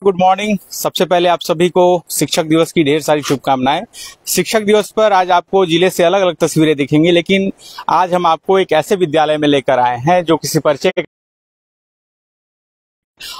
Good morning. सबसे पहले आप सभी को शिक्षक दिवस की ढेर सारी शुभकामनाएं। शिक्षक दिवस पर आज आपको जिले से अलग अलग तस्वीरें दिखेंगी, लेकिन आज हम आपको एक ऐसे विद्यालय में लेकर आए हैं जो किसी परिचय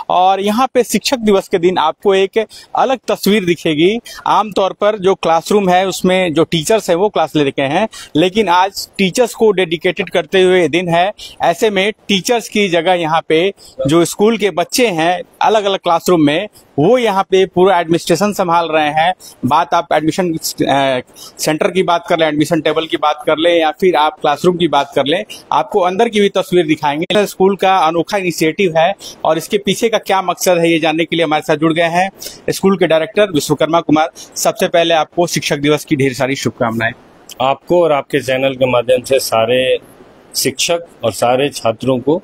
और यहाँ पे शिक्षक दिवस के दिन आपको एक अलग तस्वीर दिखेगी। आमतौर पर जो क्लासरूम है उसमें जो टीचर्स है वो क्लास ले रखे हैं, लेकिन आज टीचर्स को डेडिकेटेड करते हुए दिन है। ऐसे में टीचर्स की जगह यहाँ पे जो स्कूल के बच्चे हैं अलग अलग क्लासरूम में, वो यहाँ पे पूरा एडमिनिस्ट्रेशन संभाल रहे हैं। बात आप एडमिशन सेंटर की बात कर लें, एडमिशन टेबल की बात कर लें, या फिर आप क्लासरूम की बात कर लें, आपको अंदर की भी तस्वीर दिखाएंगे। स्कूल का अनोखा इनिशिएटिव है और इसके पीछे का क्या मकसद है ये जानने के लिए हमारे साथ जुड़ गए हैं स्कूल के डायरेक्टर विश्वकर्मा कुमार। सबसे पहले आपको शिक्षक दिवस की ढेर सारी शुभकामनाएं। आपको और आपके चैनल के माध्यम से सारे शिक्षक और सारे छात्रों को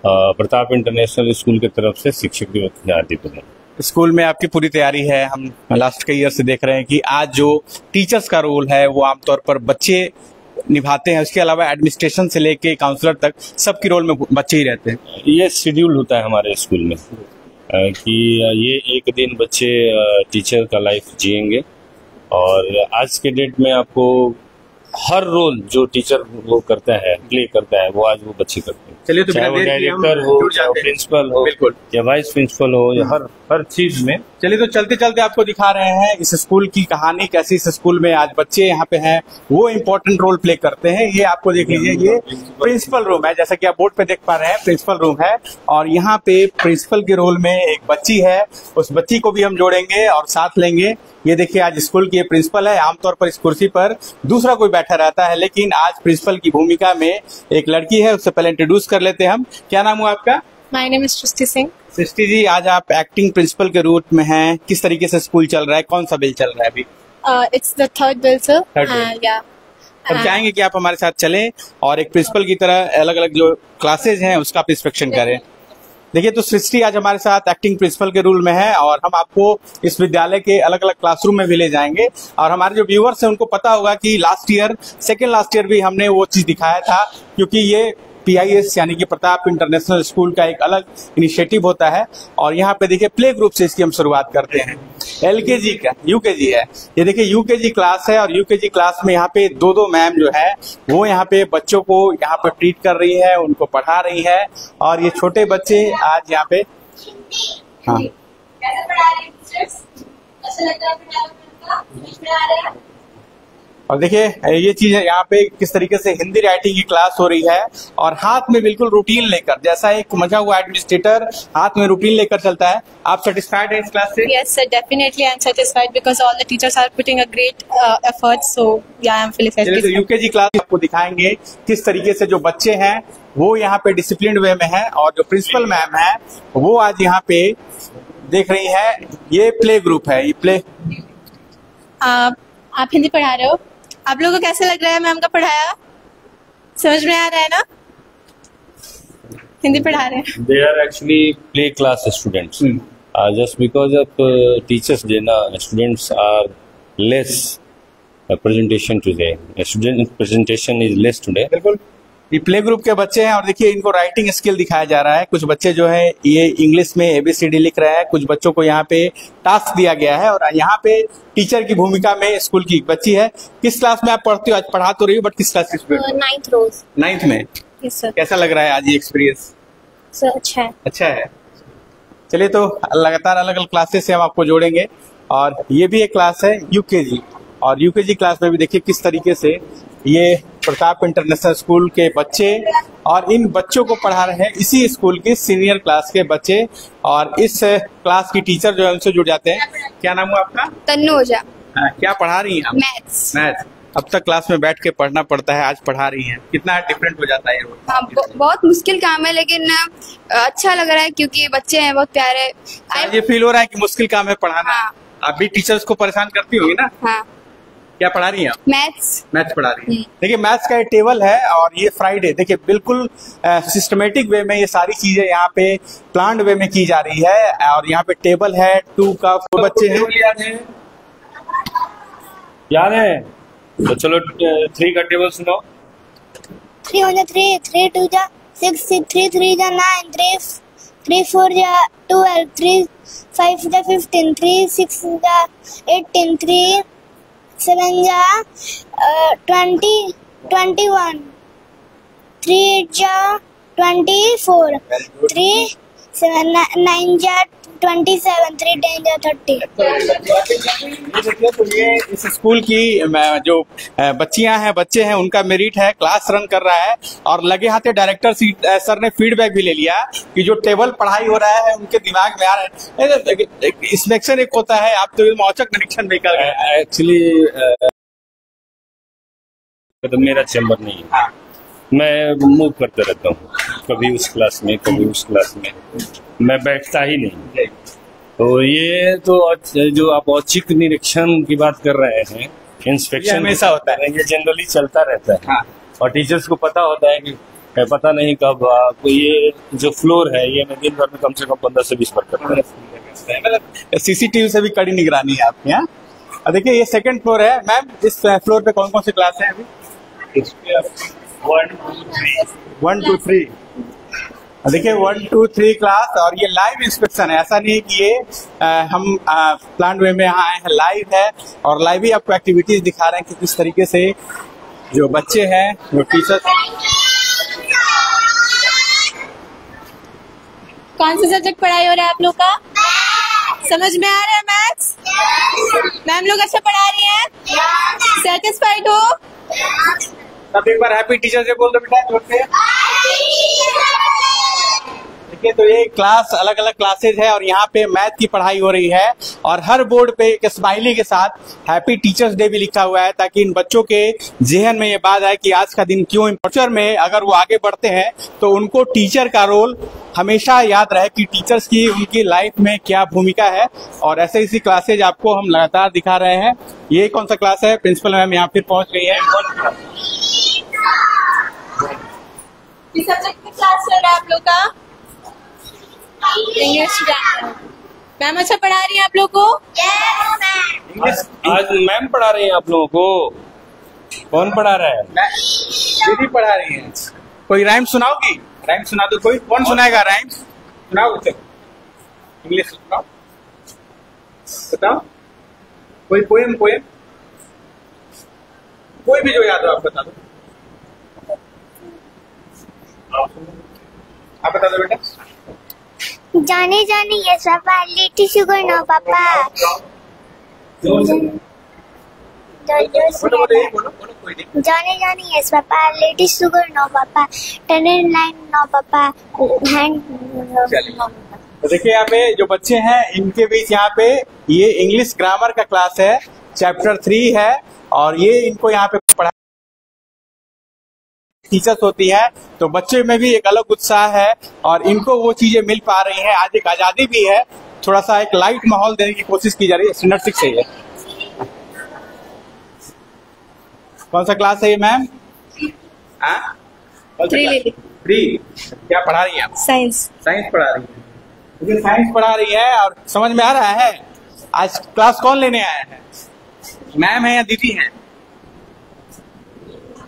प्रताप इंटरनेशनल स्कूल की तरफ से शिक्षक दिवस की हार्दिक बधाई। स्कूल में आपकी पूरी तैयारी है। हम लास्ट कई ईयर से देख रहे हैं कि आज जो टीचर्स का रोल है वो आमतौर पर बच्चे निभाते हैं, उसके अलावा एडमिनिस्ट्रेशन से लेके काउंसलर तक सबकी रोल में बच्चे ही रहते हैं। ये शेड्यूल होता है हमारे स्कूल में कि ये एक दिन बच्चे टीचर का लाइफ जिएंगे, और आज के डेट में आपको हर रोल जो टीचर वो करता है, प्ले करता है, वो आज वो बच्चे करते हैं। चलिए, तो चाहे वो डायरेक्टर हो, चाहे वो प्रिंसिपल हो, या वाइस प्रिंसिपल हो, या हर चीज में। चलिए, तो चलते चलते आपको दिखा रहे हैं इस स्कूल की कहानी, कैसे इस स्कूल में आज बच्चे यहाँ पे हैं वो इम्पोर्टेंट रोल प्ले करते हैं। ये आपको देख लीजिए, ये प्रिंसिपल रूम है, जैसा कि आप बोर्ड पे देख पा रहे हैं प्रिंसिपल रूम है, और यहाँ पे प्रिंसिपल के रोल में एक बच्ची है। उस बच्ची को भी हम जोड़ेंगे और साथ लेंगे। ये देखिए, आज स्कूल की प्रिंसिपल है। आमतौर पर इस कुर्सी पर दूसरा कोई बैठा रहता है, लेकिन आज प्रिंसिपल की भूमिका में एक लड़की है। उससे पहले इंट्रोड्यूस कर लेते हैं हम। क्या नाम हुआ आपका? माय नेम इज सृष्टि सिंह। सृष्टि जी, आज आप एक्टिंग प्रिंसिपल के रूप में हैं। किस तरीके से स्कूल चल रहा है? कौन सा बिल चल रहा है अभी? It's the third bill sir. हम चाहेंगे कि आप हमारे साथ चलें और एक प्रिंसिपल की तरह अलग अलग जो क्लासेज हैं उसका आप इंस्पेक्शन करें। देखिए, तो सृष्टि आज हमारे साथ एक्टिंग प्रिंसिपल के रूल में है, और हम आपको इस विद्यालय के अलग अलग क्लासरूम में भी ले जाएंगे। और हमारे जो व्यूअर्स हैं उनको पता होगा कि सेकेंड लास्ट ईयर भी हमने वो चीज दिखाया था, क्योंकि ये PIS यानी कि प्रताप इंटरनेशनल स्कूल का एक अलग इनिशिएटिव होता है। और यहाँ पे देखिए, प्ले ग्रुप से इसकी हम शुरुआत करते हैं। LKG का UKG है। ये देखिए, UKG क्लास है, और UKG क्लास में यहाँ पे दो मैम जो है वो यहाँ पे बच्चों को यहाँ पे ट्रीट कर रही है, उनको पढ़ा रही है। और ये छोटे बच्चे आज यहाँ पे कैसे पढ़ा रही है? अच्छा लग रहा है? और देखिए, ये चीज है यहाँ पे किस तरीके से हिंदी राइटिंग की क्लास हो रही है, और हाथ में बिल्कुल रूटीन लेकर, जैसा एक मजा हुआ एडमिनिस्ट्रेटर हाथ में रूटीन लेकर चलता है। आप सेटिस्फाइड है इस क्लास से? Yes sir, definitely I am satisfied because all the teachers are putting a great effort, so yeah, I am feeling satisfied. तो UKG क्लास आपको दिखाएंगे किस तरीके से जो बच्चे हैं वो यहाँ पे डिसिप्लिन वे में है, और जो प्रिंसिपल मैम है वो आज यहाँ पे देख रही है। ये प्ले ग्रुप है, ये प्ले। आप हिंदी पढ़ा रहे हो? आप लोगों को कैसे लग रहा है मैम का पढ़ाया? समझ में आ रहा है ना? हिंदी पढ़ा रहे हैं। They are actually play class students. Just because of Teachers Day, students are less presentation today. Student presentation is less today. बिल्कुल, ये प्ले ग्रुप के बच्चे हैं, और देखिए इनको राइटिंग स्किल दिखाया जा रहा है। कुछ बच्चे जो है ये इंग्लिश में ABCD लिख रहे हैं, कुछ बच्चों को यहाँ पे टास्क दिया गया है, और यहाँ पे टीचर की भूमिका में स्कूल की बच्ची है। किस क्लास में आप पढ़ती हो? आज पढ़ा तो रही हो, बट किस क्लास की स्टूडेंट? 9th रोज। 9th में? Yes sir. कैसा लग रहा है आज ये एक्सपीरियंस? सर अच्छा है। अच्छा है। चलिए, तो लगातार अलग अलग क्लासेस से हम आपको जोड़ेंगे, और ये भी एक क्लास है UKG, और UKG क्लास में भी देखिए किस तरीके से ये प्रताप इंटरनेशनल स्कूल के बच्चे, और इन बच्चों को पढ़ा रहे हैं इसी स्कूल के सीनियर क्लास के बच्चे, और इस क्लास की टीचर जो है उनसे जुड़ जाते हैं। क्या नाम हुआ आपका? तन्नू ओझा। क्या पढ़ा रही हैं आप? मैथ्स। अब तक क्लास में बैठ के पढ़ना पड़ता है, आज पढ़ा रही हैं। कितना डिफरेंट हो जाता है ये? बहुत मुश्किल काम है, लेकिन अच्छा लग रहा है क्योंकि बच्चे हैं बहुत प्यारे। ये फील हो रहा है कि मुश्किल काम है पढ़ाना। हाँ। आप भी टीचर्स को परेशान करती होगी ना? हाँ। क्या पढ़ा रही हैं आप? मैथ्स पढ़ा रही हैं। देखिए, मैथ्स का ये टेबल है, और ये फ्राइडे देखिए बिल्कुल सिस्टमेटिक वे में ये सारी चीजें यहाँ पे प्लान्ड वे में की जा रही है। और यहाँ पे टेबल है, 2 का 4 बच्चे हैं। याद है? तो चलो 3 का टेबल सुनो। 3 on 3, 3 2 जा 6, 3 3 जा 9, 3 3 4 जा 12, 3 5 जा 15, 3 6 जा 18, 3 7 जा 20, 21, 3 8 जा 24, 3 7 9 जा 27, 3 10 जा 30। ये देखिए, तो ये इस स्कूल की जो बच्चियां हैं, बच्चे हैं, उनका मेरिट है, क्लास रन कर रहा है। और लगे हाथे डायरेक्टर सर ने फीडबैक भी ले लिया कि जो टेबल पढ़ाई हो रहा है उनके दिमाग में आ रहा है। इंस्पेक्शन एक होता है, आप तो औचक निरीक्षण भी कर रहे हैं। एक्चुअली तो मेरा चैम्बर नहीं है। हाँ। मैं मूव करते रहता हूँ, कभी उस क्लास में कभी उस क्लास में, मैं बैठता ही नहीं। तो ये तो जो आप औचिक निरीक्षण की बात कर रहे हैं, इंस्पेक्शन हमेशा होता है, ये जनरली चलता रहता है। हाँ। और टीचर्स को पता होता है कि पता नहीं कब ये जो फ्लोर है ये मैं दिन भर में कम से कम 15 से 20 बार करता है। मतलब सीसीटीवी से भी कड़ी निगरानी है आपके यहाँ। और देखिए, ये सेकंड फ्लोर है। मैम, इस फ्लोर पे कौन कौन सी क्लास है अभी? 1 2 3। देखिए, 1 2 3 क्लास। और ये लाइव इंस्पेक्शन है, ऐसा नहीं है कि ये हम प्लांट वे में यहाँ आए हैं, लाइव है। और लाइव ही आपको एक्टिविटीज दिखा रहे हैं कि किस तरीके से जो बच्चे हैं, जो टीचर्स। कौन सा सब्जेक्ट पढ़ाई हो रहा है आप लोग का? समझ में आ रहा है मैथ्स? मैम लोग अच्छा पढ़ा रही हैं? सेटिस्फाइड हो? तब एक बार हैप्पी टीचर से बोल दो बेटा, जोर से। देखिए, तो ये क्लास अलग अलग क्लासेज है और यहाँ पे मैथ की पढ़ाई हो रही है। और हर बोर्ड पे एक स्माइली के साथ हैप्पी टीचर्स डे भी लिखा हुआ है, ताकि इन बच्चों के जहन में ये बात आए कि आज का दिन क्यों फ्यूचर में अगर वो आगे बढ़ते हैं तो उनको टीचर का रोल हमेशा याद रहे कि टीचर्स की उनकी लाइफ में क्या भूमिका है। और ऐसे इसी क्लासेज आपको हम लगातार दिखा रहे हैं। ये कौन सा क्लास है? प्रिंसिपल मैम यहाँ फिर पहुंच गई है। किस सब्जेक्ट की क्लास चल रहा है आप लोग का? इंग्लिश। मैम अच्छा पढ़ा रही है आप लोग को? आज मैम पढ़ा रही है आप लोगों को? कौन पढ़ा रहा है? दीदी पढ़ा रही है। कोई राइम सुनाओगी? राइम सुना दो कोई। कौन सुनाएगा राइम? सुनाओ बच्चे, इंग्लिश सुनाओ, बताओ कोई पोएम कोई भी जो याद हो आप बता दो। आप बता दो बेटा। जाने जाने ये पापा, लिट्टी शुगर नो पापा। जाने Johnny yes papa, lady sugar no papa, turn in line no papa, hand. तो देखिए, यहाँ पे जो बच्चे हैं इनके बीच यहाँ पे ये इंग्लिश ग्रामर का क्लास है, चैप्टर 3 है। और ये इनको यहाँ पे पढ़ा टीचर्स होती है, तो बच्चे में भी एक अलग उत्साह है और इनको वो चीजें मिल पा रही हैं। आज एक आजादी भी है, थोड़ा सा एक लाइट माहौल देने की कोशिश की जा रही है। स्टैंडर्ड 6 से है। कौन सा क्लास है ये मैम? 3। क्या पढ़ा रही है आप? साइंस पढ़ा रही है। मुझे साइंस पढ़ा रही है और समझ में आ रहा है। आज क्लास कौन लेने आया है? मैम है या दीदी है?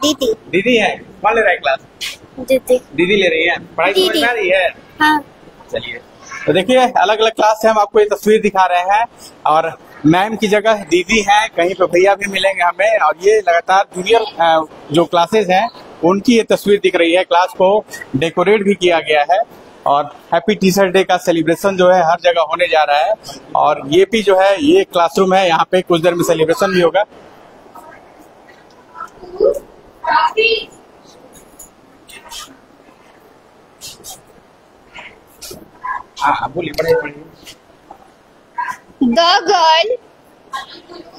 दीदी है। कौन ले रहा है क्लास? दीदी ले रही है। पढ़ाई समझ में आ रही है? हाँ। चलिए, तो देखिए, अलग अलग क्लास से हम आपको ये तस्वीर दिखा रहे हैं। और मैम की जगह दीदी हैं, कहीं पे भैया भी मिलेंगे हमें। और ये लगातार जूनियर जो क्लासेस हैं उनकी ये तस्वीर दिख रही है। क्लास को डेकोरेट भी किया गया है और हैप्पी टीचर्स डे का सेलिब्रेशन जो है हर जगह होने जा रहा है। और ये भी जो है, ये क्लासरूम है, यहाँ पे कुछ देर में सेलिब्रेशन भी होगा। हाँ, बोलिए, पढ़िए। द गर्ल,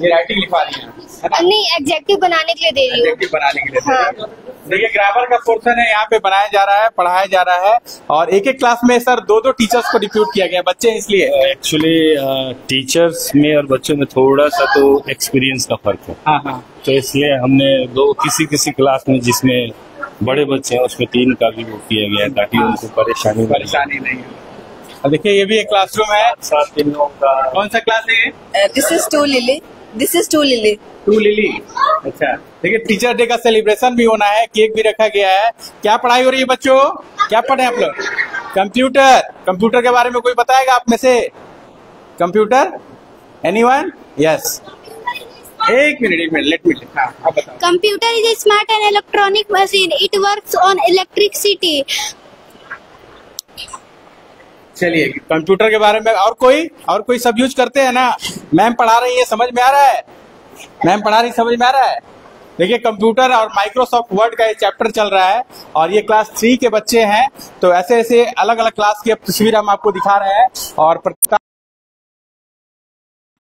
ये राइटिंग लिखवा रही है ना? नहीं, एडजेक्टिव बनाने के लिए दे रही हूँ। एडजेक्टिव बनाने के लिए दे रही है। हाँ। देखिए, ग्रामर का पोर्शन है, यहाँ पे बनाया जा रहा है, पढ़ाया जा रहा है। और एक एक क्लास में सर 2-2 टीचर्स को रिक्रूट किया गया, बच्चे इसलिए। एक्चुअली टीचर्स में और बच्चों में थोड़ा सा तो एक्सपीरियंस का फर्क है। हाँ। तो इसलिए हमने किसी क्लास में जिसमें बड़े बच्चे हैं उसमें 3 का भी वो किया गया ताकि उनको परेशानी नहीं हो। और देखिए, ये भी एक क्लासरूम है। 7 लोगों का। कौन सा क्लास है? This is two lily. 2 lily. अच्छा, देखिए, टीचर डे का सेलिब्रेशन भी होना है, केक भी रखा गया है। क्या पढ़ाई हो रही है बच्चों? क्या पढ़े आप लोग? कंप्यूटर, कंप्यूटर के बारे में कोई बताएगा आप में से? Computer, anyone? यस, एक मिनट लेट मी, हाँ आप बताओ। Computer is a smart and electronic machine. It works on electricity. चलिए, कंप्यूटर के बारे में और कोई सब यूज करते हैं ना? मैम पढ़ा रही है, समझ में आ रहा है? मैम पढ़ा रही, समझ में आ रहा है? देखिए, कंप्यूटर और माइक्रोसॉफ्ट वर्ड का ये चैप्टर चल रहा है और ये क्लास 3 के बच्चे हैं। तो ऐसे ऐसे अलग अलग क्लास की तस्वीर हम आपको दिखा रहे हैं और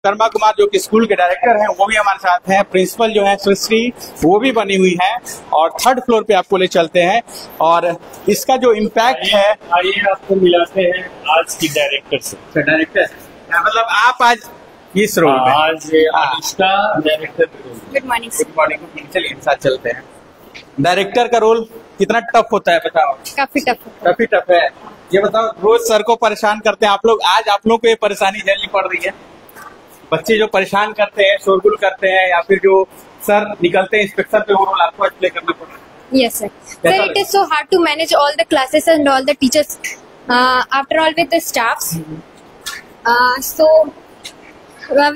कर्मा कुमार जो कि स्कूल के डायरेक्टर हैं वो भी हमारे साथ हैं। प्रिंसिपल जो है सृष्टि, वो भी बनी हुई है और 3rd फ्लोर पे आपको ले चलते हैं और इसका जो इम्पैक्ट है, आइए आपको मिलाते हैं आज की डायरेक्टर से। डायरेक्टर मतलब आप आज इस रोल में? आज Anushka director. Good morning. Good morning. चलिए साथ चलते हैं। डायरेक्टर का रोल कितना टफ होता है बताओ? काफी टफ। काफी टफ है। ये बताओ, रोज सर को परेशान करते हैं आप लोग, आज आप लोग को ये परेशानी झेलनी पड़ रही है? बच्चे जो परेशान करते हैं, शोरगुल करते हैं या फिर जो सर निकलते हैं इंस्पेक्शन पे, वो रोल आपको आज प्ले करना पड़ रहा है? Yes, sir. Sir, it is so hard to manage all the classes and all the teachers. After all, with the staffs.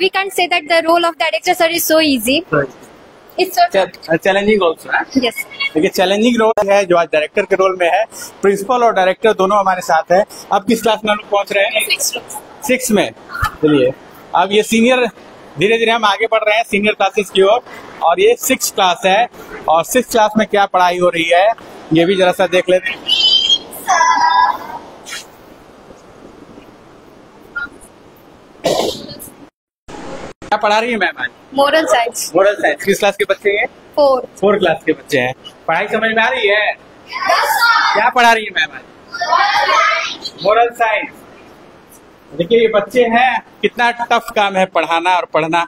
We can't say that the role of director sir is so easy. It's so challenging also है। yes. देखिए, challenging role है जो आज director के role में है। Principal और director दोनों हमारे साथ है। अब किस क्लास में हम लोग पहुंच रहे हैं? 6 में। चलिए, अब ये सीनियर, धीरे धीरे हम आगे बढ़ रहे हैं सीनियर क्लासेस की ओर और ये 6 क्लास है और 6 क्लास में क्या पढ़ाई हो रही है ये भी जरा सा देख लेते हैं। क्या पढ़ा रही है मैम आज? Moral science. Moral science. किस क्लास के बच्चे हैं? 4. 4 क्लास के बच्चे हैं। पढ़ाई समझ में आ रही है? क्या पढ़ा रही है मैम आज? Moral science. देखिए, ये बच्चे हैं, कितना टफ काम है पढ़ाना और पढ़ना।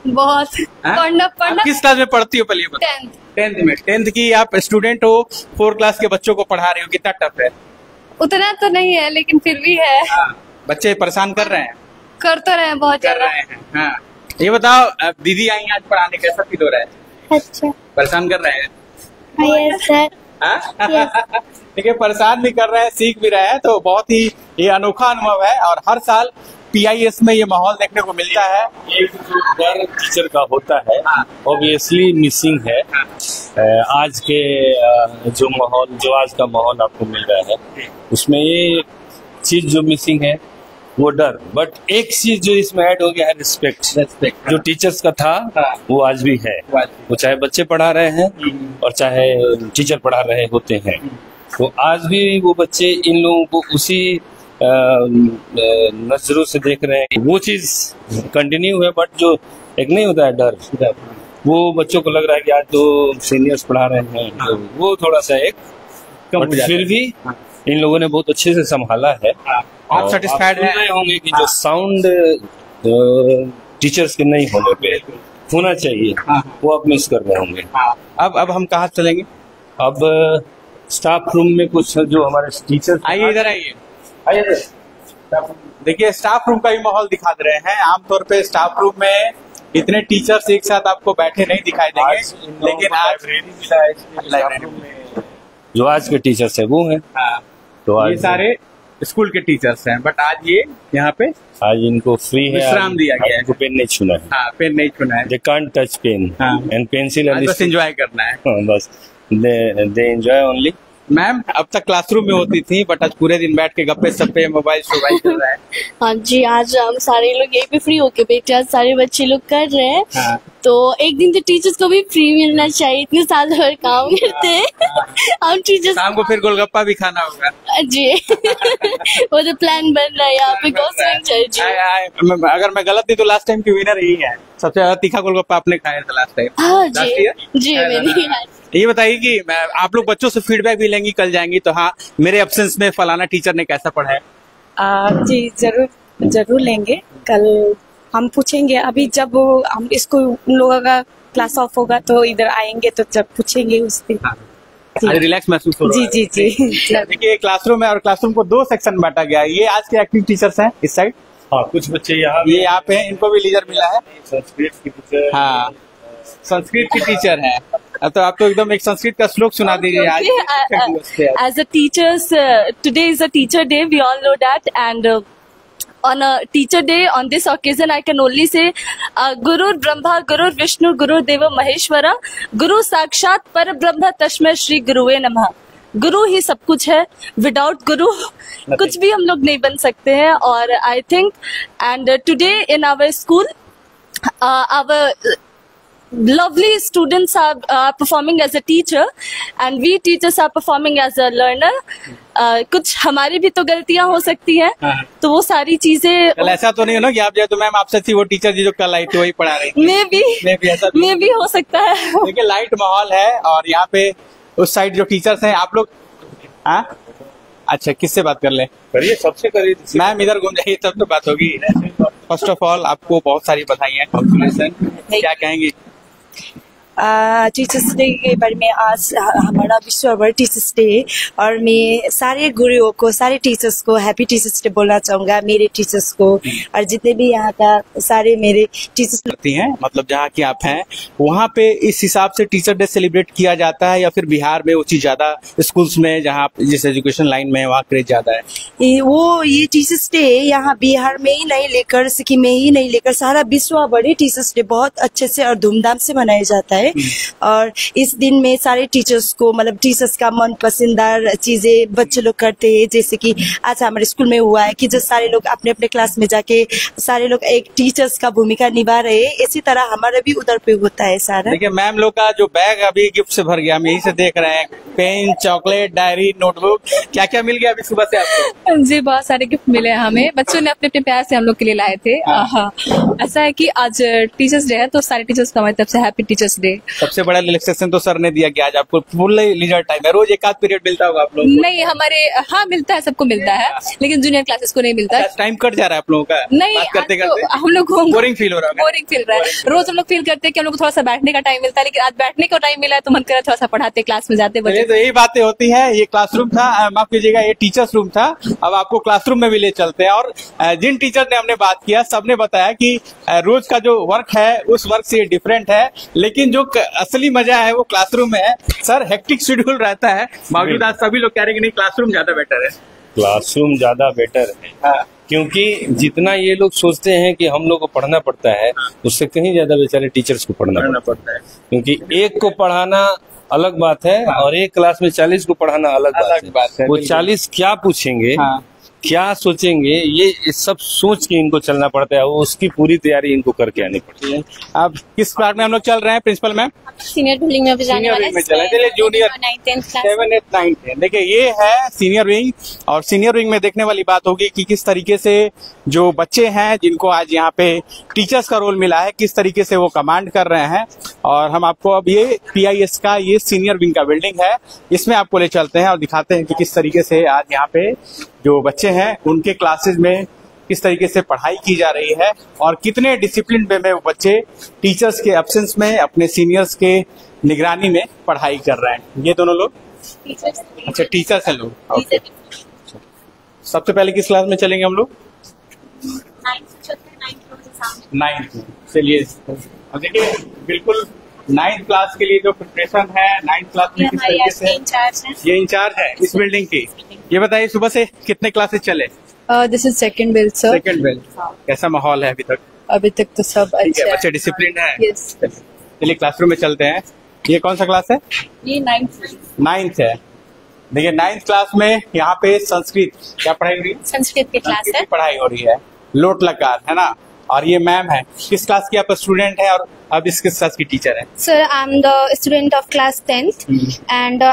बहुत हाँ? पढ़ना आप किस क्लास में पढ़ती हो पहले ये बताओ? 10th. 10th में। 10th की आप स्टूडेंट हो, 4 क्लास के बच्चों को पढ़ा रही हो, कितना टफ है? उतना तो नहीं है लेकिन फिर भी है। हाँ, बच्चे परेशान कर रहे हैं? कर तो रहे हैं बहुत कर ज्यादा। रहे हैं। हाँ, ये बताओ, अब दीदी आई आज पढ़ाने, कैसा फील हो रहा है? अच्छा। परेशान कर रहे हैं? Yes, sir. हाँ? देखिए, परेशान भी कर रहे हैं, सीख भी रहे हैं, तो बहुत ही ये अनोखा अनुभव है और हर साल PIS में ये माहौल देखने को मिलता है। एक जो डर टीचर का होता है ऑब्वियसली मिसिंग है। आज के जो माहौल, जो आज का माहौल आपको मिल रहा है उसमें ये चीज जो मिसिंग है वो डर। बट एक चीज जो इसमें ऐड हो गया है, रिस्पेक्ट। जो टीचर्स का था वो आज भी है। वो चाहे बच्चे पढ़ा रहे हैं और चाहे टीचर पढ़ा रहे होते हैं, तो आज भी वो बच्चे इन लोगों को उसी नजरों से देख रहे हैं। वो चीज कंटिन्यू है, बट जो एक नहीं होता है डर, वो बच्चों को लग रहा है कि आज तो सीनियर्स पढ़ा रहे हैं, तो वो थोड़ा सा एक, बट फिर भी इन लोगों ने बहुत अच्छे से संभाला है। आप सेटिस्फाइड हैं? होंगे कि जो साउंड टीचर्स के नहीं होने पे होना चाहिए, वो आप मिस कर रहे होंगे। अब हम कहाँ चलेंगे? अब स्टाफ रूम में कुछ जो हमारे टीचर्स, आइए इधर आइए। देखिए, स्टाफ रूम का भी माहौल दिखा दे रहे हैं। आमतौर पे स्टाफ रूम में इतने टीचर्स एक साथ आपको बैठे नहीं दिखाई देंगे, लेकिन आज लाइब्रेरी में जो आज के टीचर्स है वो है। तो ये सारे स्कूल के टीचर्स हैं, बट आज ये यहाँ पे आज इनको फ्री है, विश्राम दिया गया है। इनको पेन नहीं छूना है। हाँ, पेन नहीं छूना है। They can't touch pen and pencil, बस एंजॉय करना है। बस दे एंजॉय ओनली। मैम, अब तक क्लासरूम में होती थी, बट आज पूरे दिन बैठ के गप्पे सप्पे, मोबाइल शोबाइल कर रहा है। हाँ जी, आज हम सारे लोग यहीं पे फ्री होके बैठे, आज सारे बच्चे लोग कर रहे हैं। हाँ। तो एक दिन तो टीचर्स को भी फ्री मिलना चाहिए, इतने साल भर काम करते हैं हम टीचर्स। शाम को फिर गोलगप्पा भी खाना होगा जी वो तो प्लान बन रहा है यहाँ पे गॉसिपिंग चल रही है। अगर मैं गलत नहीं तो लास्ट टाइम की विनर यही है, सबसे ज्यादा तीखा गोलगप्पा आपने खाया था लास्ट टाइम। हाँ जी मैंने। ये बताइए कि आप लोग बच्चों से फीडबैक भी लेंगी, कल जाएंगी तो हाँ मेरे एब्सेंस में फलाना टीचर ने कैसा पढ़ाया? जी जरूर लेंगे, कल हम पूछेंगे। अभी जब हम इसको उन लोगों का क्लास ऑफ होगा तो इधर आएंगे, तो जब पूछेंगे उस दिन रिलैक्स महसूस हो रहा है। जी। देखिए, क्लासरूम है और क्लासरूम को 2 सेक्शन बांटा गया है। ये आज के एक्टिव टीचर्स हैं इस साइड। हाँ, कुछ बच्चे यहाँ ये आप हैं, इनको भी लीजर मिला है। संस्कृत की टीचर। हाँ, संस्कृत की टीचर है। तो आप तो एकदम एक संस्कृत का श्लोक सुना दीजिए आज शिक्षक दिवस पे। As a teachers, today is a teacher day. We all know that, and on a teacher day, on this occasion, I can only say, Gurur Brahma, Gurur Vishnu, Gurur Deva Maheshwara, Guru Sakshat Par Brahma Tasmai Shri Guruve Namah. गुरु ही सब कुछ है, without गुरु कुछ भी हम लोग नहीं बन सकते हैं। और I think and today in our school our lovely students are performing as a teacher and we teachers are performing as a learner. कुछ हमारी भी तो गलतियां हो सकती हैं, तो वो सारी चीजें कल ऐसा तो नहीं हो ना कि आप जो तो मैम आपसे थी वो टीचर जी जो कल आई थी वही पढ़ा रही थी। मे भी हो सकता है। देखिए लाइट माहौल है और यहाँ पे उस साइड जो टीचर्स हैं आप लोग अच्छा किससे बात कर ले? करिए, सबसे करिए मैम, इधर घूम जाइए तब तो बात होगी। फर्स्ट ऑफ ऑल आपको बहुत सारी बधाइयाँ, कांग्रेचुलेशन। क्या कहेंगे टीचर्स डे के बारे में? आज हमारा विश्व भर टीचर्स डे, और मैं सारे गुरुओं को, सारे टीचर्स को हैप्पी टीचर्स डे बोलना चाहूंगा, मेरे टीचर्स को और जितने भी यहाँ का सारे मेरे टीचर्स करती हैं। मतलब जहाँ की आप हैं वहाँ पे इस हिसाब से टीचर डे सेलिब्रेट किया जाता है या फिर बिहार में वो चीज ज्यादा स्कूल्स में जहाँ जिस एजुकेशन लाइन में वहाँ क्रेज ज्यादा है? ये टीचर्स डे यहाँ बिहार में ही नहीं लेकर, सिक्किम में ही नहीं लेकर, सारा विश्व भर टीचर्स डे बहुत अच्छे से और धूमधाम से मनाया जाता है। और इस दिन में सारे टीचर्स को, मतलब टीचर्स का मन पसंदीदा चीजें बच्चे लोग करते हैं, जैसे कि आज हमारे स्कूल में हुआ है कि जो सारे लोग अपने अपने क्लास में जाके सारे लोग एक टीचर्स का भूमिका निभा रहे हैं। इसी तरह हमारा भी उधर पे होता है सारा। देखिए मैम लोग का जो बैग अभी गिफ्ट से भर गया, हम यही से देख रहे हैं, पेन, चॉकलेट, डायरी, नोटबुक, क्या क्या मिल गया अभी सुबह से आपको? जी बहुत सारे गिफ्ट मिले हैं हमें, बच्चों ने अपने अपने प्यार से हम लोग के लिए लाए थे। हाँ, ऐसा है कि आज टीचर्स डे है तो सारे टीचर्स को हमारी तरफ से हैप्पी टीचर्स डे। सबसे बड़ा रिलैक्सेशन तो सर ने दिया कि आज आपको फुल लीजर टाइम है। रोज एक आध पीरियड मिलता होगा आप लोग? नहीं, हमारे हाँ मिलता है, सबको मिलता है, लेकिन जूनियर क्लासेस को नहीं मिलता है। टाइम कट जा रहा है आप लोगों का? नहीं, करते करते हम लोग बोरिंग फील हो रहा है। बोरिंग फील रहा है। रोज हम लोग फील करते हैं कि हम लोग को थोड़ा सा बैठने का टाइम मिलता है, लेकिन आज बैठने का टाइम मिला है तो मन कर थोड़ा सा पढ़ाते, क्लास में जाते बच्चे। तो यही बातें होती है। ये क्लासरूम था, माफ कीजिएगा, ये टीचर्स रूम था। अब आपको क्लासरूम में भी ले चलते हैं और जिन टीचर ने हमने बात किया सबने बताया कि रोज का जो वर्क है उस वर्क से डिफरेंट है, लेकिन जो असली मजा है वो क्लासरूम में है। सर हेक्टिक शेड्यूल रहता है, बावजूद आज सभी लोग कह रहे हैं कि नहीं क्लासरूम ज्यादा बेटर है। क्लासरूम ज्यादा बेटर है। हाँ। क्योंकि जितना ये लोग सोचते हैं कि हम लोग को पढ़ना पड़ता है, उससे कहीं ज्यादा बेचारे टीचर्स को पढ़ना पड़ता है। क्योंकि एक को पढ़ाना अलग बात है और एक क्लास में 40 को पढ़ाना अलग बात है। वो 40 क्या पूछेंगे, क्या सोचेंगे, ये सब सोच के इनको चलना पड़ता है। वो उसकी पूरी तैयारी इनको करके आनी पड़ती है। अब किस क्लास में हम लोग चल रहे हैं प्रिंसिपल मैम? सीनियर बिल्डिंग में जाने वाले हैं, जूनियर 7, 8, 9, 10। देखिए ये है सीनियर विंग, और सीनियर विंग में देखने वाली बात होगी कि किस तरीके से जो बच्चे हैं जिनको आज यहाँ पे टीचर्स का रोल मिला है, किस तरीके से वो कमांड कर रहे हैं। और हम आपको अब ये PIS का ये सीनियर विंग का बिल्डिंग है, इसमें आपको ले चलते हैं और दिखाते हैं कि किस तरीके से आज यहाँ पे जो बच्चे हैं उनके क्लासेस में किस तरीके से पढ़ाई की जा रही है और कितने डिसिप्लिन वे में वो बच्चे टीचर्स के एब्सेंस में अपने सीनियर्स के निगरानी में पढ़ाई कर रहे हैं। ये दोनों लोग अच्छा टीचर्स हैं लोग। ओके, सबसे पहले किस क्लास में चलेंगे हम लोग? 9th। चलिए देखिए बिल्कुल 9th क्लास के लिए जो प्रिपरेशन है 9th क्लास में किस तरीके से ये इंचार्ज है इस बिल्डिंग की। ये बताइए सुबह से कितने क्लासेस चले? This is second bell sir. Second bell. कैसा माहौल है अभी तक? अभी तक तो सब अच्छा है, बच्चे डिसिप्लिन है। यस। चलिए क्लासरूम में चलते हैं। ये कौन सा क्लास है? ये 9th है। देखिए 9th क्लास में यहाँ पे संस्कृत क्या पढ़ाई हो रही है? संस्कृत की क्लास है, पढ़ाई हो रही है, लोट लकार है ना। और ये मैम है, किस क्लास की आप स्टूडेंट है और अब इस किस क्लास की टीचर है? Sir I am the student of class 10th and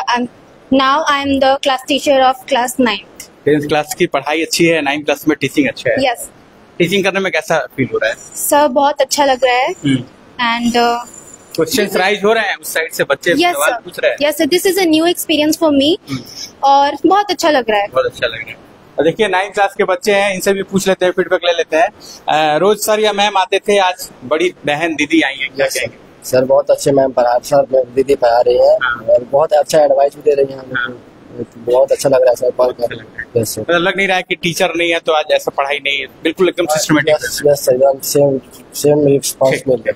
now I am the class teacher of class 9th। 10th class की पढ़ाई अच्छी है, 9th क्लास में टीचिंग अच्छा है। यस। टीचिंग करने में कैसा फील हो रहा है? सर बहुत अच्छा लग रहा है एंड क्वेश्चंस राइज हो रहे हैं उस साइड से, बच्चे सवाल पूछ रहे हैं। Yes sir, this is a new experience for me और बहुत अच्छा लग रहा है। बहुत अच्छा लग रहा है। देखिए 9th क्लास के बच्चे हैं, इनसे भी पूछ लेते हैं, फीडबैक ले लेते हैं। रोज सर या मैम आते थे, आज बड़ी बहन दीदी आई है, क्या कहेंगे? सर बहुत अच्छे मैम पढ़ा, सर दीदी पढ़ा रही है और बहुत अच्छा एडवाइस भी दे रही है। बहुत अच्छा लग रहा है सर पढ़ कर। मतलब लग नहीं रहा है कि टीचर नहीं है तो आज ऐसा पढ़ाई नहीं है, बिल्कुल एकदम सिस्टमेटिक। यस सर, एकदम सेम रिस्पांस मिल गया।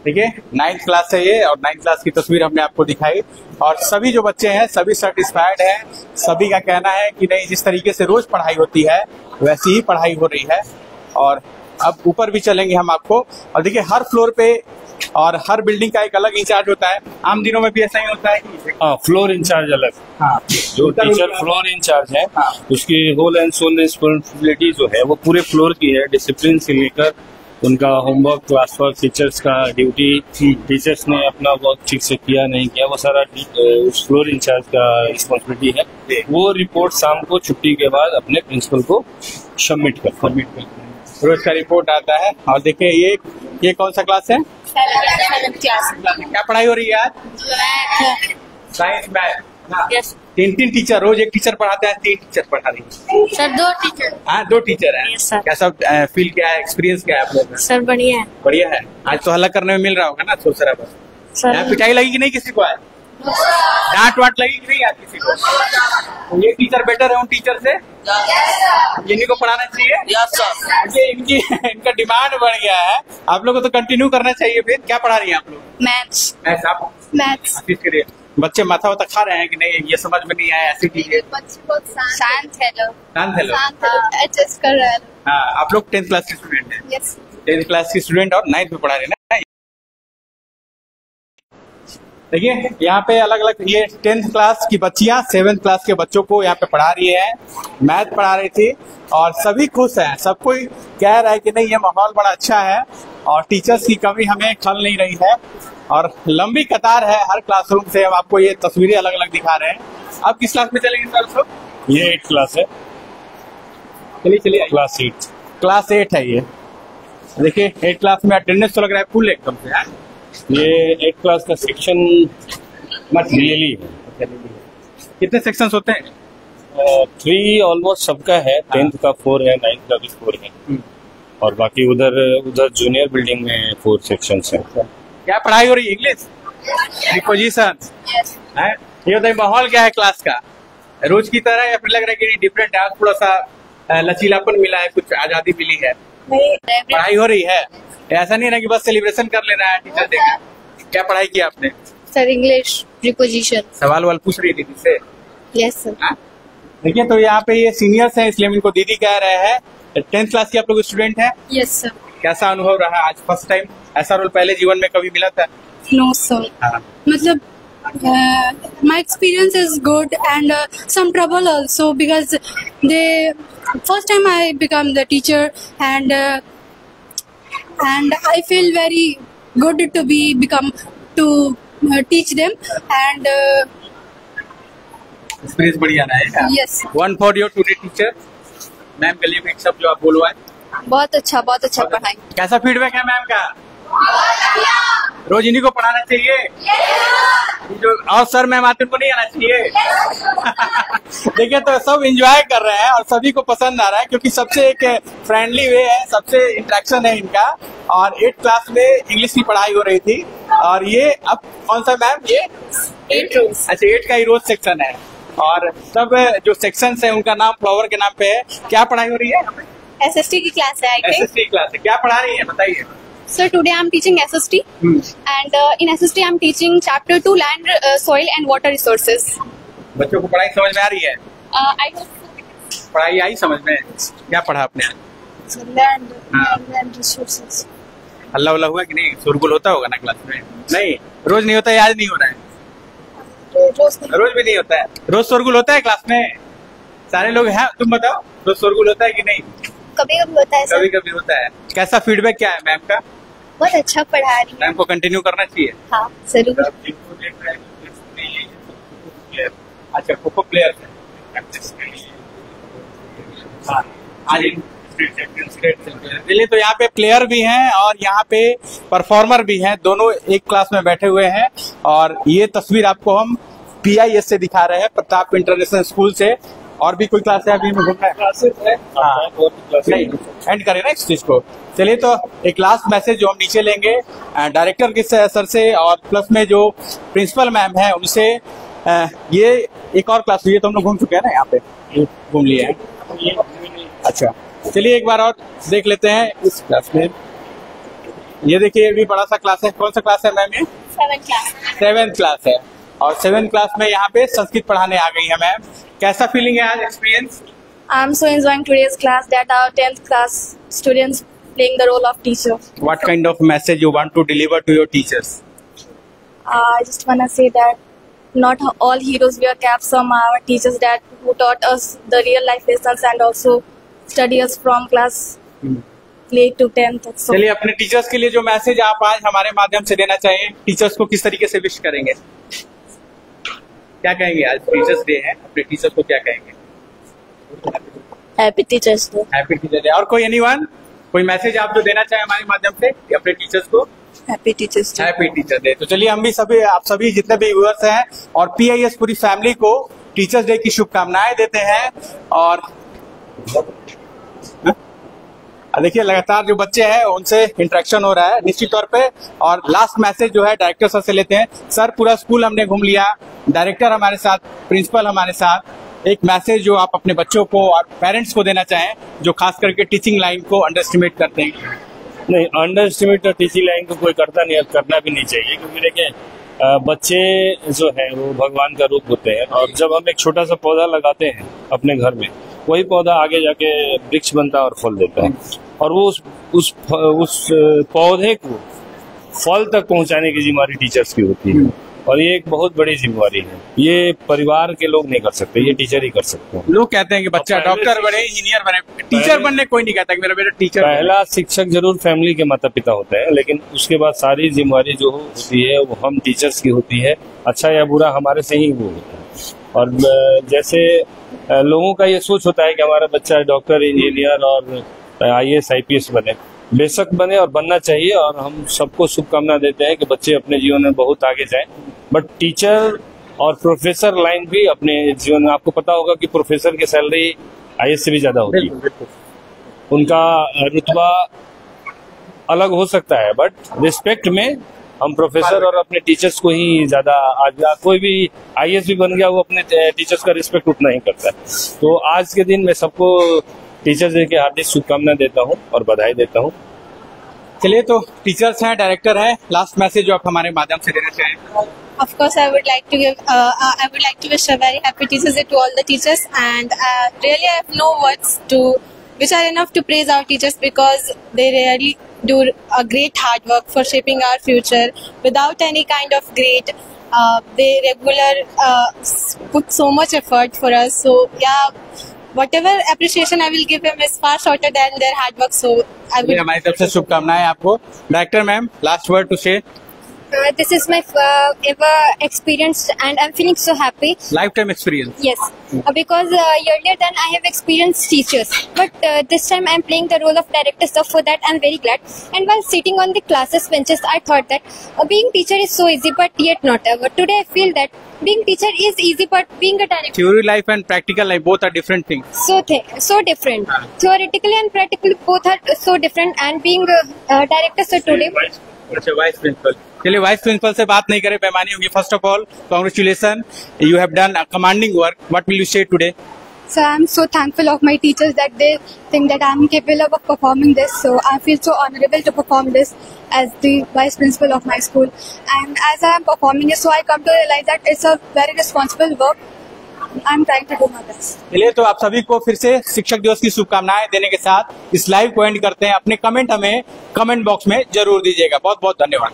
देखिए 9th क्लास है ये, और 9th क्लास की तस्वीर हमने आपको दिखाई, और सभी जो बच्चे हैं सभी सेटिस्फाइड हैं। सभी का कहना है कि नहीं, जिस तरीके से रोज पढ़ाई होती है वैसी ही पढ़ाई हो रही है। और अब ऊपर भी चलेंगे हम आपको, और देखिए हर फ्लोर पे और हर बिल्डिंग का एक अलग इंचार्ज होता है। आम दिनों में भी ऐसा ही होता है कि हाँ, फ्लोर इंचार्ज अलग। हाँ, जो टीचर फ्लोर इंचार्ज है, हाँ, उसकी होल एंड सोल रिस्पॉन्सिबिलिटी जो है वो पूरे फ्लोर की है। डिसिप्लिन से लेकर उनका होमवर्क, क्लास वर्क, टीचर्स का ड्यूटी, टीचर्स ने अपना वर्क ठीक से किया नहीं किया, वो सारा उस फ्लोर इंचार्ज का रिस्पॉन्सिबिलिटी है। वो रिपोर्ट शाम को छुट्टी के बाद अपने प्रिंसिपल को सबमिट करते हैं। रोज का रिपोर्ट आता है। और देखिए ये कौन सा क्लास है? 7th class. क्या पढ़ाई हो रही है आज? Science, math. यस 3 टीचर, रोज एक टीचर पढ़ाते हैं, 3 टीचर पढ़ा रही है सर। 2 टीचर। हाँ, 2 टीचर है। Yes, sir. कैसा फील, क्या है एक्सपीरियंस, क्या है आप लोग? सर बढ़िया है बढ़िया है। आज तो हल्ला करने में मिल रहा होगा ना, शोर शराबा। सर। पिटाई लगी कि नहीं किसी को? आज डांट वाट लगी कि नहीं आज किसी को? तो ये टीचर बेटर है उन टीचर से? इन्हीं को पढ़ाना चाहिए। इनका डिमांड बढ़ गया है, आप लोगों को तो कंटिन्यू करना चाहिए। फिर क्या पढ़ा रही है आप लोग? मैथ्स। मैथ्स। बच्चे माथा वाथा खा रहे हैं कि नहीं, ये समझ में नहीं आया, ऐसी चीजें? बच्चे बहुत शांत है लोग। शांत है लोग, एडजस्ट कर रहे हैं। हाँ। आप लोग 10th क्लास के स्टूडेंट हैं? यस 10th क्लास की स्टूडेंट और 9th में पढ़ा रहे हैं ना। देखिए यहाँ पे अलग अलग, ये 10th क्लास की बच्चियां 7th क्लास के बच्चों को यहाँ पे पढ़ा रही है। मैथ पढ़ा रही थी और सभी खुश हैं। सब कोई कह रहा है कि नहीं, ये माहौल बड़ा अच्छा है और टीचर्स की कमी हमें खल नहीं रही है। और लंबी कतार है हर क्लासरूम से। हम आपको ये तस्वीरें अलग अलग दिखा रहे हैं। अब किस क्लास में चलेंगे सर सब? ये 8th क्लास है। चलिए क्लास 8। क्लास 8 है ये। देखिए 8 क्लास में अटेंडेंस तो लग रहा है फुल एकदम से है। ये 8th क्लास का सेक्शन मत रियली है। कितने सेक्शंस होते हैं? 3 ऑलमोस्ट सबका है। 10th का 4 है, 9th का भी 4 है, और बाकी उधर जूनियर बिल्डिंग में 4 सेक्शंस हैं। क्या पढ़ाई हो रही है? इंग्लिश, प्रीपोजिशन है। ये बताइए माहौल क्या है क्लास का? रोज की तरह या फिर लग रहा है कि डिफरेंट है? थोड़ा सा लचीलापन मिला है, कुछ आजादी मिली है? पढ़ाई हो रही है, ऐसा नहीं है ना कि बस सेलिब्रेशन कर लेना है टीचर डे का। क्या पढ़ाई की आपने? Sir English preposition. सवाल वाल पूछ रही थी तुझसे? Yes sir. देखिए तो यहाँ पे ये सीनियर्स हैं इसलिए हम इनको दीदी कह रहे हैं। 10th क्लास की आप लोग स्टूडेंट हैं? Yes sir. कैसा अनुभव रहा आज फर्स्ट टाइम? ऐसा रोल पहले जीवन में कभी मिला था? No sir. मतलब my experience is good and some trouble also because first time I become the teacher and I feel very good to teach them and experience बढ़िया रहा है। yes 1 for your today teacher। Ma'am के लिए भी एक शब्द जो आप बोलो आज। बहुत अच्छा पढ़ाई। कैसा फीडबैक है मैम का? रोज इन्हीं को पढ़ाना चाहिए। जो और सर मैम आते उनको नहीं आना चाहिए। देखिए तो सब एंजॉय कर रहे हैं और सभी को पसंद आ रहा है क्योंकि सबसे एक फ्रेंडली वे है, सबसे इंटरेक्शन है इनका। और 8th क्लास में इंग्लिश की पढ़ाई हो रही थी और ये अब कौन सा मैम? ये 8 रोज। अच्छा 8 का ही रोज सेक्शन है और सब जो सेक्शन है उनका नाम फ्लावर के नाम पे है। क्या पढ़ाई हो रही है? SST की क्लास है। SST क्लास है। क्या पढ़ा रही है बताइए? So today I'm teaching SST and in SST I'm teaching chapter 2 land, soil and water resources. बच्चों को पढ़ाई समझ में आ रही है? I hope पढ़ाई आई समझ में? क्या पढ़ा आपने? So land resources. हल्ला वल्ला हुआ कि नहीं? शोरगुल होता होगा ना क्लास में? नहीं, रोज नहीं होता है, आज नहीं हो रहा है? रोज भी नहीं होता है। रोज शोरगुल होता है क्लास में? सारे लोग हैं, तुम बताओ रोज शोरगुल होता है कि नहीं? कभी कभी होता है सर। कभी कभी होता है। कैसा फीडबैक क्या है मैम का? बहुत अच्छा पढ़ा रही है। मैम को कंटिन्यू करना चाहिए। हाँ जरूर। अच्छा खो-खो प्लेयर है। आज चलिए तो यहाँ पे प्लेयर भी हैं और यहाँ पे परफॉर्मर भी हैं, दोनों एक क्लास में बैठे हुए हैं। और ये तस्वीर आपको हम PIS से दिखा रहे हैं, प्रताप इंटरनेशनल स्कूल से। और भी कोई क्लास है अभी में घूमना है? नहीं एंड करें ना इस चीज को। चलिए तो एक लास्ट मैसेज जो हम नीचे लेंगे डायरेक्टर के सर से और प्लस में जो प्रिंसिपल मैम है उनसे। ये एक और क्लास हुई है तो हम लोग घूम चुके हैं ना, यहाँ पे घूम लिए हैं। अच्छा चलिए एक बार और देख लेते हैं इस क्लास में। ये देखिए ये भी बड़ा सा क्लास है। कौन सा क्लास है मैम? ये 7th class. 7th क्लास है और 7th क्लास में यहाँ पे संस्कृत पढ़ाने आ गई है मैम। कैसा फीलिंग है आज, experience? I'm so enjoying today's class that our 10th class students playing the role of teacher. What kind of message you want to deliver to your teachers? I just want to say that not all heroes wear caps. Some are our teachers that who taught us the real life lessons and also study us from class 8 to 10th. So, चलिए अपने teachers के लिए जो message आप आज हमारे माध्यम से देना चाहिए, टीचर्स को किस तरीके से विश करेंगे? क्या कहेंगे? आज टीचर्स डे है, अपने टीचर्स को क्या कहेंगे? Happy Teachers Day. Happy teacher day. और कोई एनीवन, कोई मैसेज आप जो देना चाहे हमारे माध्यम से अपने टीचर्स को? Happy teachers day. Happy teacher day. तो चलिए हम भी सभी, आप सभी जितने भी व्यूअर्स हैं और PIS पूरी फैमिली को टीचर्स डे की शुभकामनाएं देते हैं। और देखिए लगातार जो बच्चे हैं उनसे इंटरेक्शन हो रहा है निश्चित तौर पे। और लास्ट मैसेज जो है डायरेक्टर सर से लेते हैं। सर, पूरा स्कूल हमने घूम लिया, डायरेक्टर हमारे साथ, प्रिंसिपल हमारे साथ, एक मैसेज जो आप अपने बच्चों को और पेरेंट्स को देना चाहें जो खास करके टीचिंग लाइन को अंडर एस्टिमेट करते हैं? नहीं, अंडर एस्टिमेट और टीचिंग लाइन को कोई करता नहीं, करना भी नहीं चाहिए, क्योंकि देखिए बच्चे जो है वो भगवान का रूप होते हैं। और जब हम एक छोटा सा पौधा लगाते हैं अपने घर में, वही पौधा आगे जाके वृक्ष बनता है और फल देता है। और वो उस पौधे को फल तक पहुंचाने की जिम्मेदारी टीचर्स की होती है। और ये एक बहुत बड़ी जिम्मेदारी है, ये परिवार के लोग नहीं कर सकते, ये टीचर ही कर सकते हैं। लोग कहते हैं कि बच्चा डॉक्टर बने, इंजीनियर बने, टीचर बनने कोई नहीं कहता कि मेरा बेटा टीचर। पहला शिक्षक जरूर फैमिली के माता पिता होते हैं, लेकिन उसके बाद सारी जिम्मेदारी जो होती है वो हम टीचर्स की होती है। अच्छा या बुरा हमारे से ही वो होता है। और जैसे लोगों का ये सोच होता है कि हमारा बच्चा डॉक्टर, इंजीनियर और IAS IPS बने, बेशक बने और बनना चाहिए। और हम सबको शुभकामना देते हैं कि बच्चे अपने जीवन में बहुत आगे जाएं। बट टीचर और प्रोफेसर लाइन भी अपने जीवन में, आपको पता होगा कि प्रोफेसर की सैलरी IAS से भी ज्यादा होती है, उनका रुतबा अलग हो सकता है, बट रिस्पेक्ट में हम प्रोफेसर और अपने टीचर्स को ही ज्यादा, आज कोई भी IAS भी बन गया वो अपने टीचर्स का रिस्पेक्ट उतना ही करता है। तो आज के दिन मैं सबको टीचर्स डे की हार्दिक शुभकामनाएं देता हूं और बधाई देता हूं। चलिए, तो टीचर्स हैं, डायरेक्टर हैं, लास्ट मैसेज जो आप हमारे माध्यम से देना चाहें? Of course, I would like to wish a very happy Teachers Day to all the teachers, and really I have no words which are enough to praise our teachers, because they really do a great hard work for shaping our future without any kind of grade. They put so much effort for us. So yeah, whatever appreciation I will give them is far shorter than their hard work. So I will. हमारी तरफ से शुभकामनाएं आपको। Director ma'am, last word to say. This is my ever experience and I'm feeling so happy. Lifetime experience. Yes, because earlier than I have experienced teachers, but this time I'm playing the role of director, so for that I'm very glad. And while sitting on the classes benches, I thought that being teacher is so easy, but yet not ever. Today I feel that being teacher is easy, but being a director. Theory life and practical life both are different things. So different. Theoretically and practically both are so different. And being a director, so today. अच्छा, vice principal. चलिए, vice principal से बात नहीं करें, बेमानी होगी। First of all, congratulation, you have done a commanding work. What will you से today? So I'm so thankful of my teachers that they think that I'm capable of performing this. So I feel so honorable to perform this as the vice principal of my school. And as I am performing it, so I come to realize that it's a very responsible work. I'm trying to do my best. चलिए, तो आप सभी को फिर से शिक्षक दिवस की शुभकामनाएं देने के साथ इस लाइव को एंड करते हैं। अपने कमेंट हमें कमेंट बॉक्स में जरूर दीजिएगा। बहुत बहुत धन्यवाद।